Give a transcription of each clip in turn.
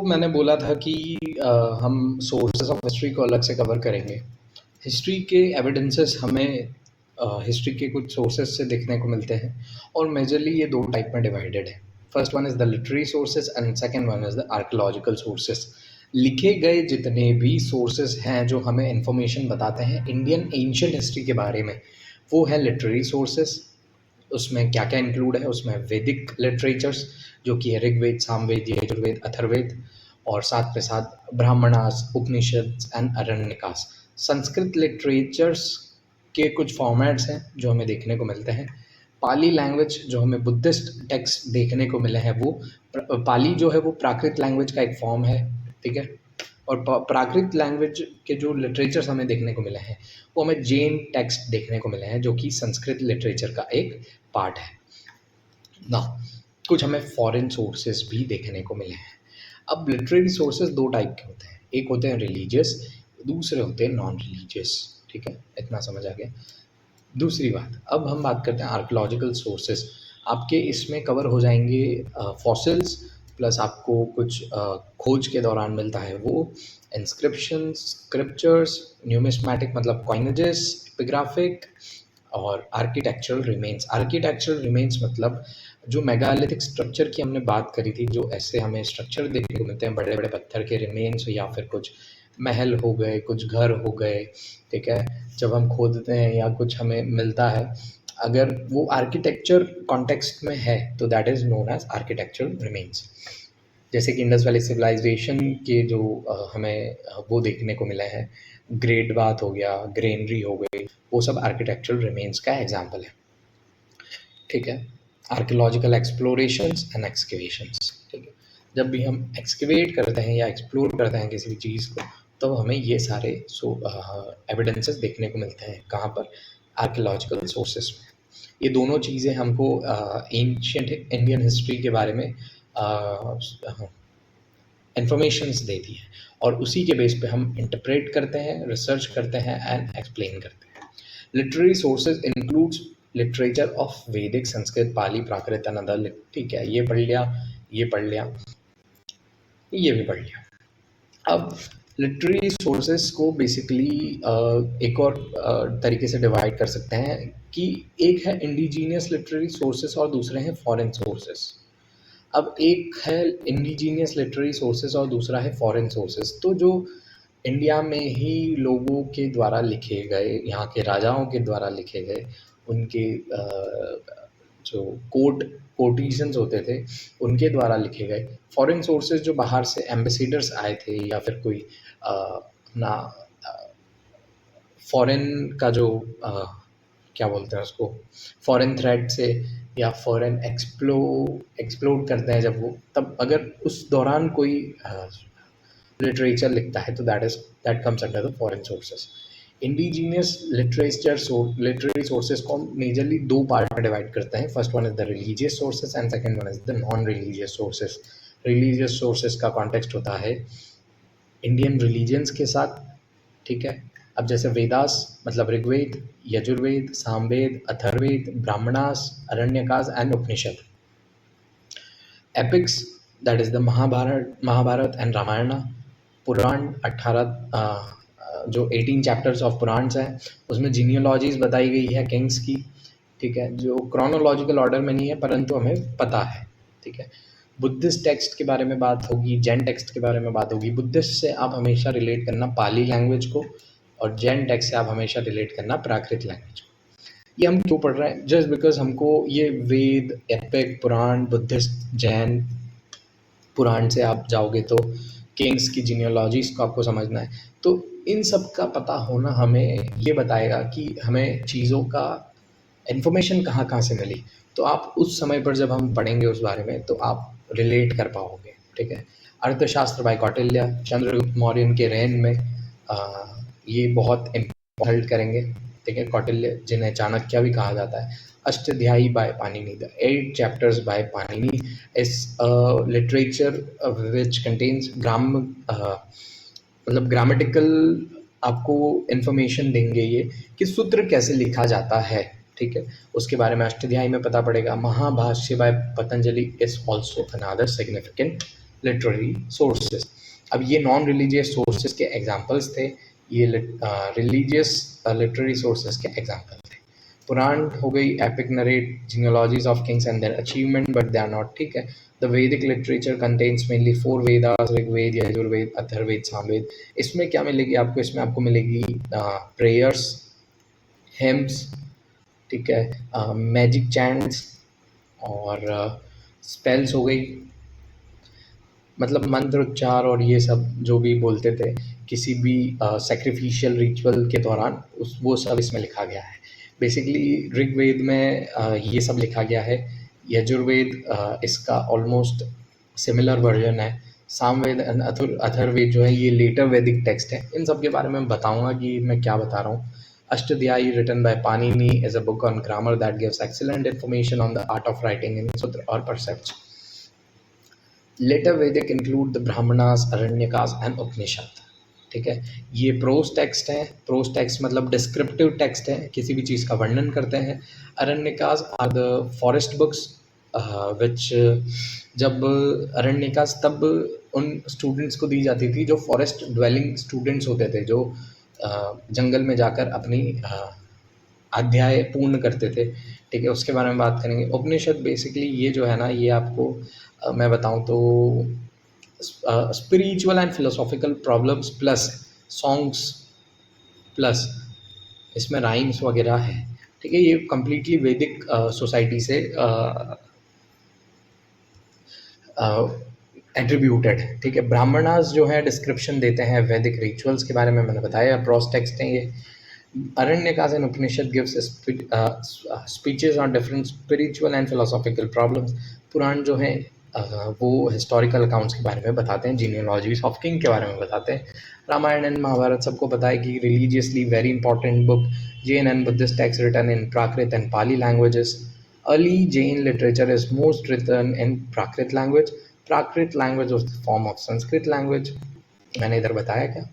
मैंने बोला था कि हम सोर्सेस ऑफ हिस्ट्री को अलग से कवर करेंगे। हिस्ट्री के एविडेंसेस हमें हिस्ट्री के कुछ सोर्सेस से देखने को मिलते हैं और मेजरली ये दो टाइप में डिवाइडेड है। First one is the literary sources and second one is the archaeological sources. लिखे गए जितने भी सोर्सेस हैं जो हमें इंफॉर्मेशन बताते हैं इंडियन एंशिएंट हिस्ट्री के बारे में, वो है लिटरेरी सोर्सेस। उसमें क्या क्या इंक्लूड है, उसमें वैदिक लिटरेचर्स जो कि है ऋग्वेद, सामवेद, यजुर्वेद, अथर्ववेद, और साथ के साथ ब्राह्मणास, उपनिषद एंड अरण्यकास। संस्कृत लिटरेचर्स के कुछ फॉर्मेट्स हैं जो हमें देखने को मिलते हैं। पाली लैंग्वेज जो हमें बुद्धिस्ट टेक्स्ट देखने को मिले हैं, वो पाली जो है वो प्राकृत लैंग्वेज का एक फॉर्म है, ठीक है। और प्राकृत लैंग्वेज के जो लिटरेचर्स हमें देखने को मिले हैं वो हमें जैन टेक्स्ट देखने को मिले हैं जो कि संस्कृत लिटरेचर का एक पार्ट है ना। कुछ हमें फॉरेन सोर्सेस भी देखने को मिले हैं। अब लिटरेरी सोर्सेस दो टाइप के होते हैं, एक होते हैं रिलीजियस, दूसरे होते हैं नॉन रिलीजियस, ठीक है, इतना समझ आ गया। दूसरी बात, अब हम बात करते हैं आर्कियोलॉजिकल सोर्सेस। आपके इसमें कवर हो जाएंगे फॉसिल्स, प्लस आपको कुछ खोज के दौरान मिलता है वो इंस्क्रिप्शन, स्क्रिप्चर्स, न्यूमिस्मैटिक मतलब कॉइनेजेस, एपिग्राफिक, और आर्किटेक्चरल रिमेन्स। आर्किटेक्चरल रिमेन्स मतलब जो मेगालिथिक स्ट्रक्चर की हमने बात करी थी, जो ऐसे हमें स्ट्रक्चर देखने को मिलते हैं, बड़े बड़े पत्थर के रिमेन्स, या फिर कुछ महल हो गए, कुछ घर हो गए, ठीक है। जब हम खोदते हैं या कुछ हमें मिलता है, अगर वो आर्किटेक्चर कॉन्टेक्स्ट में है तो that is known as architectural remains. जैसे कि इंडस वैली सिविलाइजेशन के जो हमें वो देखने को मिले हैं, ग्रेट बाथ हो गया, ग्रेनरी हो गई, वो सब आर्किटेक्चरल रिमेन्स का एग्जाम्पल है, ठीक है। आर्कियोलॉजिकल एक्सप्लोरेशंस एंड एक्सकेवेशंस, ठीक है। जब भी हम एक्सकेवेट करते हैं या एक्सप्लोर करते हैं किसी भी चीज़ को, तो हमें ये सारे एविडेंसेस देखने को मिलते हैं। कहाँ पर? आर्कियोलॉजिकल सोर्सेस में। ये दोनों चीज़ें हमको एंशिएंट इंडियन हिस्ट्री के बारे में इंफॉर्मेशंस देती हैं, और उसी के बेस पे हम इंटरप्रेट करते हैं, रिसर्च करते हैं एंड एक्सप्लेन करते हैं। Literary sources includes literature of वैदिक, संस्कृत, पाली, प्राकृत एंड अदर, ठीक है। ये पढ़ लिया, ये पढ़ लिया, ये भी पढ़ लिया। अब लिटरेरी सोर्सेज को बेसिकली एक और तरीके से डिवाइड कर सकते हैं कि एक है इंडिजीनियस लिटरेरी सोर्सेज और दूसरे हैं फॉरेन सोर्सेज। अब एक है इंडिजीनियस लिटरेरी सोर्सेज और दूसरा है फॉरेन सोर्सेज। तो जो इंडिया में ही लोगों के द्वारा लिखे गए, यहाँ के राजाओं के द्वारा लिखे गए, उनके जो कोटिशंस होते थे उनके द्वारा लिखे गए। फॉरेन सोर्सेज जो बाहर से एम्बेसडर्स आए थे, या फिर कोई अपना फॉरेन का जो क्या बोलते हैं उसको, फॉरेन थ्रेड से या फॉरेन एक्सप्लोर करते हैं जब वो, तब अगर उस दौरान कोई लिटरेचर लिखता है तो that comes under the foreign sources. Indigenous literary sources को हम मेजरली दो पार्ट में डिवाइड करते हैं। First one is the religious sources and second one is the non religious sources. Religious sources का कॉन्टेक्स्ट होता है इंडियन रिलीजन्स के साथ, ठीक है। अब जैसे वेदास मतलब Rigveda, Yajurveda, Samaveda, Atharvaveda, Brahmanas, Aranyakas and Upanishad. Epics that is the Mahabharata and Ramayana. Purana 18 जो 18 चैप्टर्स ऑफ पुराण्स हैं, उसमें जीनियोलॉजीज बताई गई है किंग्स की, ठीक है, जो क्रोनोलॉजिकल ऑर्डर में नहीं है परंतु हमें पता है, ठीक है। बुद्धिस्ट टेक्स्ट के बारे में बात होगी, जैन टेक्स्ट के बारे में बात होगी। बुद्धिस्ट से आप हमेशा रिलेट करना पाली लैंग्वेज को, और जैन टेक्स्ट से आप हमेशा रिलेट करना प्राकृत लैंग्वेज को। ये हम क्यों पढ़ रहे हैं? जस्ट बिकॉज हमको ये वेद, एपिक, पुराण, बुद्धिस्ट, जैन, पुराण से आप जाओगे तो किंग्स की जीनियोलॉजीज को आपको समझना है। तो इन सब का पता होना हमें ये बताएगा कि हमें चीज़ों का इन्फॉर्मेशन कहाँ कहाँ से मिली। तो आप उस समय पर जब हम पढ़ेंगे उस बारे में तो आप रिलेट कर पाओगे, ठीक है। अर्थशास्त्र बाय कौटिल्य, चंद्रगुप्त मौर्य के रेन में ये बहुत इम्पोर्टेंट करेंगे, ठीक है। कौटिल्य जिन्हें चाणक्य भी कहा जाता है। Ashtadhyayi by Panini, the 8 chapters by Panini is literature which contains मतलब ग्रामेटिकल आपको इन्फॉर्मेशन देंगे ये कि सूत्र कैसे लिखा जाता है, ठीक है। उसके बारे में अष्टाध्यायी में पता पड़ेगा। Mahabhashya by Patanjali is also another significant literary sources. अब ये नॉन रिलीजियस सोर्सेस के एग्जांपल्स थे, ये रिलीजियस लिटरेरी सोर्सेस के एग्जांपल थे। पुराण हो गई, epic narrate genealogies of kings and their achievement, but they are not, ठीक है। The Vedic literature contains mainly 4 Vedas, Rigveda, Yajurveda, Atharvaveda, Samaveda. इसमें क्या मिलेगी आपको? इसमें आपको मिलेगी प्रेयर्स, हिम्स, ठीक है, मैजिक चैंट्स और स्पेल्स हो गई, मतलब मंत्र उच्चार और ये सब जो भी बोलते थे किसी भी सैक्रिफिशियल रिचुअल के दौरान, उस वो सब इसमें लिखा गया है। बेसिकली ऋग्वेद में ये सब लिखा गया है। यजुर्वेद इसका ऑलमोस्ट सिमिलर वर्जन है। सामवेद एंड अथर्ववेद जो है ये लेटर वैदिक टेक्स्ट है। इन सब के बारे में बताऊंगा कि मैं क्या बता रहा हूँ। Ashtadhyayi written by Panini is a book on grammar that gives excellent information on the art of writing in sutra और precepts. Later Vedic include the Brahmanas, Aranyakas and Upanishad, ठीक है। ये प्रोज टेक्स्ट है। प्रोज टेक्स्ट मतलब डिस्क्रिप्टिव टेक्स्ट है, किसी भी चीज़ का वर्णन करते हैं। Aranyakas are the forest books which, जब अरण्यकास तब उन स्टूडेंट्स को दी जाती थी जो फॉरेस्ट ड्वेलिंग स्टूडेंट्स होते थे, जो जंगल में जाकर अपनी अध्याय पूर्ण करते थे, ठीक है। उसके बारे में बात करेंगे। उपनिषद बेसिकली ये जो है ना, ये आपको मैं बताऊं तो spiritual and philosophical problems plus songs plus इसमें राइम्स वगैरह है, ठीक है। ये कम्प्लीटली वैदिक सोसाइटी से एट्रीब्यूटेड है, ठीक है। ब्राह्मणास जो है डिस्क्रिप्शन देते हैं वैदिक रिचुअल्स के बारे में, मैंने बताया प्रोस टेक्स्ट हैं ये। Aranyaka's and Upanishad gives speeches on different spiritual and philosophical problems. पुराण जो है वो हिस्टोरिकल अकाउंट्स के बारे में बताते हैं, जीनियोलॉजीज ऑफ किंग के बारे में बताते हैं। रामायण एंड महाभारत सबको पता है कि religiously very important book. Jain and Buddhist text written in Prakrit and Pali languages. Early Jain literature is most written in Prakrit language. Prakrit language of the form of Sanskrit language, मैंने इधर बताया क्या?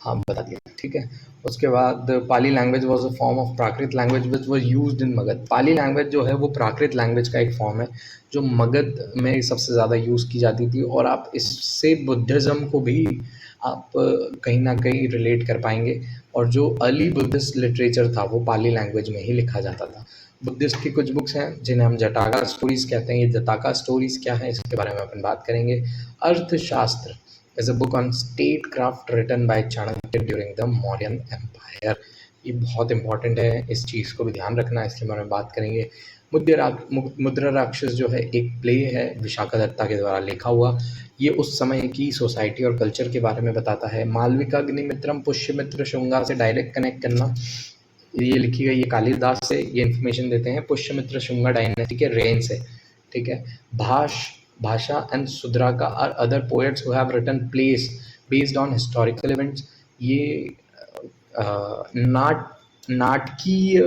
हाँ बता दिया, ठीक है। उसके बाद Pali language was a form of Prakrit language which was used in Magadha. Pali language जो है वो प्राकृत लैंग्वेज का एक फॉर्म है जो मगध में सबसे ज़्यादा यूज़ की जाती थी, और आप इससे बुद्धिज़्म को भी आप कहीं ना कहीं रिलेट कर पाएंगे। और जो अर्ली बुद्धिस्ट लिटरेचर था वो पाली लैंग्वेज में ही लिखा जाता था। बुद्धिस्ट की कुछ बुक्स हैं जिन्हें हम जटाका स्टोरीज कहते हैं। ये जटाका स्टोरीज क्या है इसके बारे में अपन बात करेंगे। अर्थशास्त्र is a book on statecraft written by Chanakya during the Mauryan Empire। ये बहुत इंपॉर्टेंट है, इस चीज़ को भी ध्यान रखना है, इसके बारे में बात करेंगे। मुद्रा राक्षस जो है एक प्ले है विशाखदत्ता के द्वारा लिखा हुआ। ये उस समय की सोसाइटी और कल्चर के बारे में बताता है। मालविका अग्निमित्रम पुष्यमित्र शुंगा से डायरेक्ट कनेक्ट करना, ये लिखी गई है कालिदास से। ये इन्फॉर्मेशन देते हैं पुष्यमित्र शुंगा डायनेस्टी के रेन से, ठीक है। भाषा and Sudraka are other poets who have written plays based on historical events। ये नाटकीय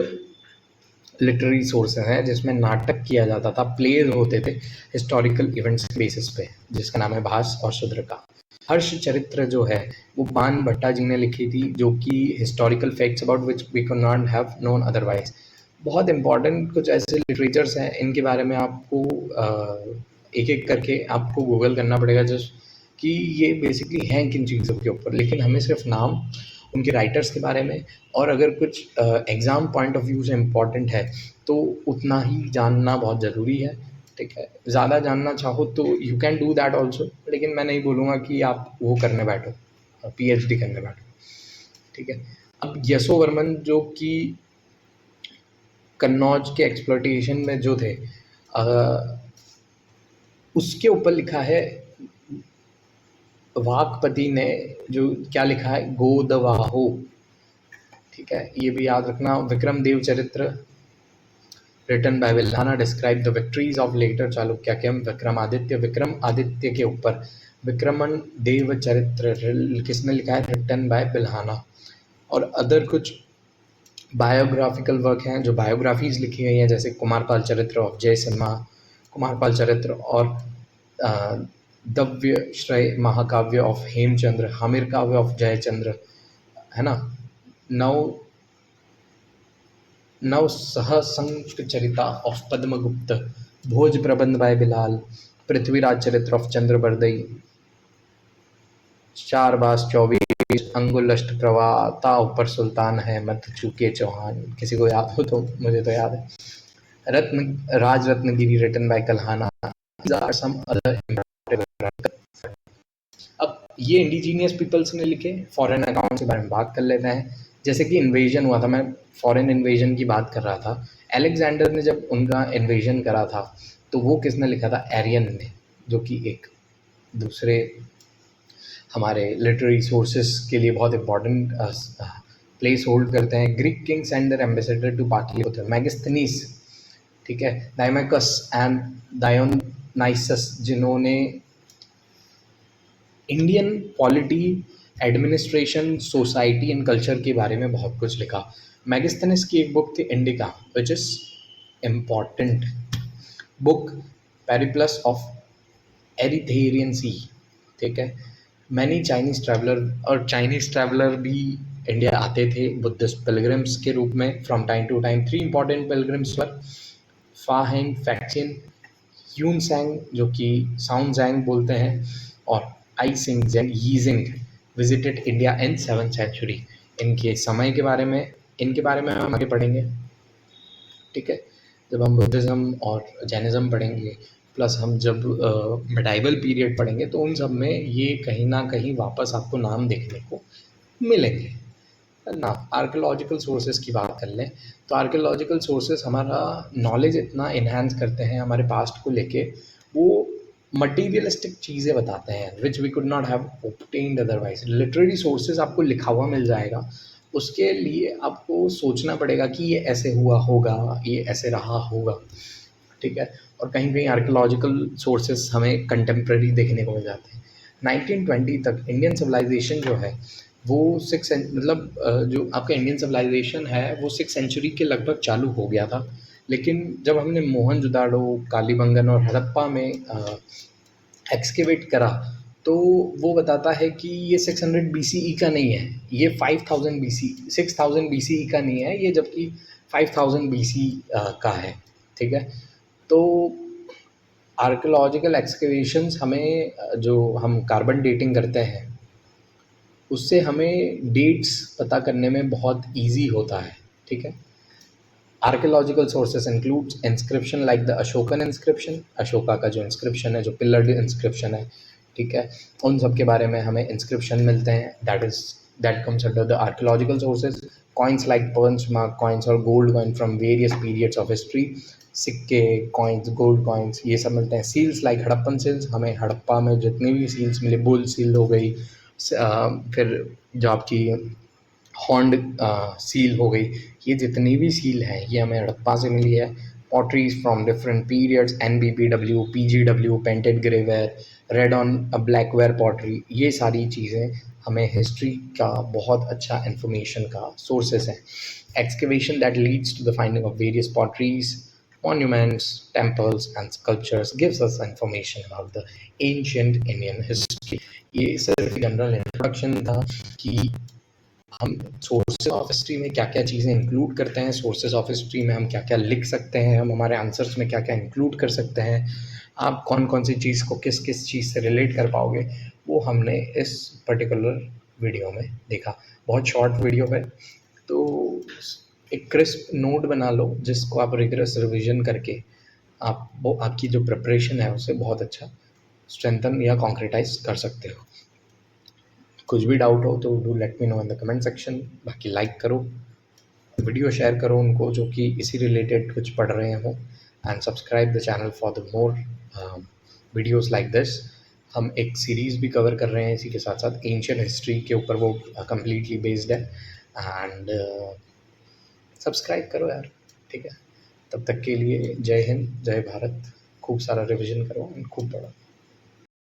लिटरेरी सोर्स हैं जिसमें नाटक किया जाता था, प्लेज होते थे हिस्टोरिकल इवेंट्स के बेसिस पे, जिसका नाम है भास और शुद्रका। हर्ष चरित्र जो है वो बाण भट्टा जी ने लिखी थी, जो कि historical facts about which we can not have known otherwise. बहुत इंपॉर्टेंट कुछ ऐसे लिटरेचर्स हैं, इनके बारे में आपको एक एक करके आपको गूगल करना पड़ेगा जस्ट कि ये बेसिकली हैं किन चीज़ों के ऊपर, लेकिन हमें सिर्फ नाम, उनके राइटर्स के बारे में, और अगर कुछ एग्ज़ाम पॉइंट ऑफ व्यू से इम्पॉर्टेंट है तो उतना ही जानना बहुत ज़रूरी है, ठीक है। ज़्यादा जानना चाहो तो you can do that also, लेकिन मैं नहीं बोलूँगा कि आप वो करने बैठो, PhD करने बैठो, ठीक है। अब यशोवर्मन जो कि कन्नौज के एक्सप्लोइटेशन में जो थे, उसके ऊपर लिखा है वाकपति ने, जो क्या लिखा है, गोदवाहो, ठीक है। ये भी याद रखना। Vikram Dev Charitra written by Bilhana describe the victories of later Chalukyan Vikramaditya. Vikramaditya के ऊपर विक्रमन देव चरित्र किसने लिखा है? Written by Bilhana. और अदर कुछ बायोग्राफिकल वर्क हैं जो बायोग्राफीज लिखी गई हैं, जैसे कुमारपाल चरित्र ऑफ जय सिन्हा, कुमारपाल चरित्र और दव्य श्रेय महाकाव्य ऑफ हेमचंद्र, हामिर काव्य ऑफ जयचंद्र, है ना। नव सहसंक चरिता ऑफ पद्मगुप्त, भोज प्रबंध बाय बिलाल, पृथ्वीराज चरित्र ऑफ चंद्र बरदई, चार बास 24, अंगुल अष्ट प्रवाह, ता ऊपर सुल्तान है मत चूके चौहान। किसी को याद हो तो, मुझे तो याद है। Ratna Raj Ratnagiri written by Kalhana. Some other. अब ये इंडिजीनियस पीपल्स ने लिखे। फॉरेन अकाउंट्स के बारे में बात कर लेते हैं। जैसे कि इन्वेजन हुआ था, मैं फॉरेन इन्वेजन की बात कर रहा था। अलेक्जेंडर ने जब उनका इन्वेजन करा था तो वो किसने लिखा था? एरियन ने, जो कि एक दूसरे हमारे लिटरेरी सोर्सेस के लिए बहुत इंपॉर्टेंट प्लेस होल्ड करते हैं। Greek king send their ambassador to Pataliputra, Megasthenes, ठीक है, डायमेकस एंड डायोनाइसस, जिन्होंने Indian polity, administration, society and culture के बारे में बहुत कुछ लिखा। मैगस्थनीस की एक बुक थी Indica, which is important book, Periplus of Erythraean Sea, ठीक है। मैनी चाइनीज ट्रैवलर, और चाइनीज ट्रैवलर भी इंडिया आते थे बुद्धिस्ट पिलग्रिम्स के रूप में from time to time. 3 important pilgrims पर फा हेंग, फैक्चिन, यून सेंग, जो कि साउंड जैंग बोलते हैं, और आई सिंग जेंग Yijing visited India in 7th century. इनके समय के बारे में, इनके बारे में हम आगे पढ़ेंगे, ठीक है। जब हम बुद्धिज़्म और जैनिज़्म पढ़ेंगे, प्लस हम जब मिडाइवल पीरियड पढ़ेंगे, तो उन सब में ये कहीं ना कहीं वापस आपको नाम देखने को मिलेंगे ना। आर्कियोलॉजिकल सोर्सेज की बात कर लें तो आर्कियोलॉजिकल सोर्सेज हमारा नॉलेज इतना इन्हांस करते हैं हमारे पास्ट को लेके, वो मटीरियलिस्टिक चीज़ें बताते हैं which we could not have obtained otherwise. Literary sources आपको लिखा हुआ मिल जाएगा, उसके लिए आपको सोचना पड़ेगा कि ये ऐसे हुआ होगा, ये ऐसे रहा होगा, ठीक है। और कहीं कहीं आर्कियोलॉजिकल सोर्सेज हमें कंटेम्प्रेरी देखने को मिल जाते हैं। 1920 तक इंडियन सिविलाइजेशन जो है वो मतलब जो आपका इंडियन सिविलाइजेशन है वो 6th सेंचुरी के लगभग चालू हो गया था। लेकिन जब हमने मोहनजोदाड़ो, कालीबंगन और हड़प्पा में एक्सकेवेट करा, तो वो बताता है कि ये 600 बीसीई का नहीं है, ये 5000 बीसी, 6000 बीसीई का नहीं है ये, जबकि 5000 बीसी का है, ठीक है। तो आर्कियोलॉजिकल एक्सकेवेशंस हमें जो हम कार्बन डेटिंग करते हैं उससे हमें डेट्स पता करने में बहुत ईजी होता है, ठीक है। Archaeological sources includes inscription like the Ashokan inscription, Ashoka का जो इंस्क्रिप्शन है, जो पिलर्ड इंस्क्रिप्शन है, ठीक है, उन सब के बारे में हमें इंस्क्रिप्शन मिलते हैं। That comes under the archaeological sources. Coins like punch mark coins और gold coin from various periods of history, सिक्के, कॉइन्स, गोल्ड कॉइन्स, ये सब मिलते हैं। सील्स लाइक हड़प्पन सील्स, हमें हड़प्पा में जितनी भी सील्स मिले, बुल सील हो गई, फिर जो आपकी हॉर्न्ड सील हो गई, ये जितनी भी सील हैं ये हमें हड़प्पा से मिली है। Potteries from different periods, NBPW, PGW, painted grey ware, red on ब्लैकवेयर pottery, ये सारी चीज़ें हमें हिस्ट्री का बहुत अच्छा इन्फॉर्मेशन का सोर्सेस हैं। Excavation that leads to the finding of various potteries, monuments, temples and sculptures gives us information about the ancient Indian history। ये सिर्फ जनरल इंट्रोडक्शन था कि हम सोर्सेज ऑफ हिस्ट्री में क्या क्या चीज़ें इंक्लूड करते हैं, सोर्सेज ऑफ हिस्ट्री में हम क्या क्या लिख सकते हैं, हम हमारे आंसर्स में क्या क्या इंक्लूड कर सकते हैं, आप कौन कौन सी चीज़ को किस किस चीज़ से रिलेट कर पाओगे, वो हमने इस पर्टिकुलर वीडियो में देखा। बहुत शॉर्ट वीडियो है, तो एक क्रिस्प नोट बना लो जिसको आप रिगरस रिविजन करके आप वो आपकी जो प्रिपरेशन है उसे बहुत अच्छा स्ट्रेंथन या कॉन्क्रेटाइज कर सकते हो। कुछ भी डाउट हो तो do let me know in the comment section. बाकी लाइक करो, वीडियो शेयर करो उनको जो कि इसी रिलेटेड कुछ पढ़ रहे हों, and subscribe the channel for the more videos like this. हम एक सीरीज़ भी कवर कर रहे हैं इसी के साथ साथ, एंशिएंट हिस्ट्री के ऊपर, वो कम्प्लीटली बेस्ड है। एंड सब्सक्राइब करो यार, ठीक है। तब तक के लिए जय हिंद, जय भारत, खूब सारा रिविजन करो एंड खूब पढ़ो।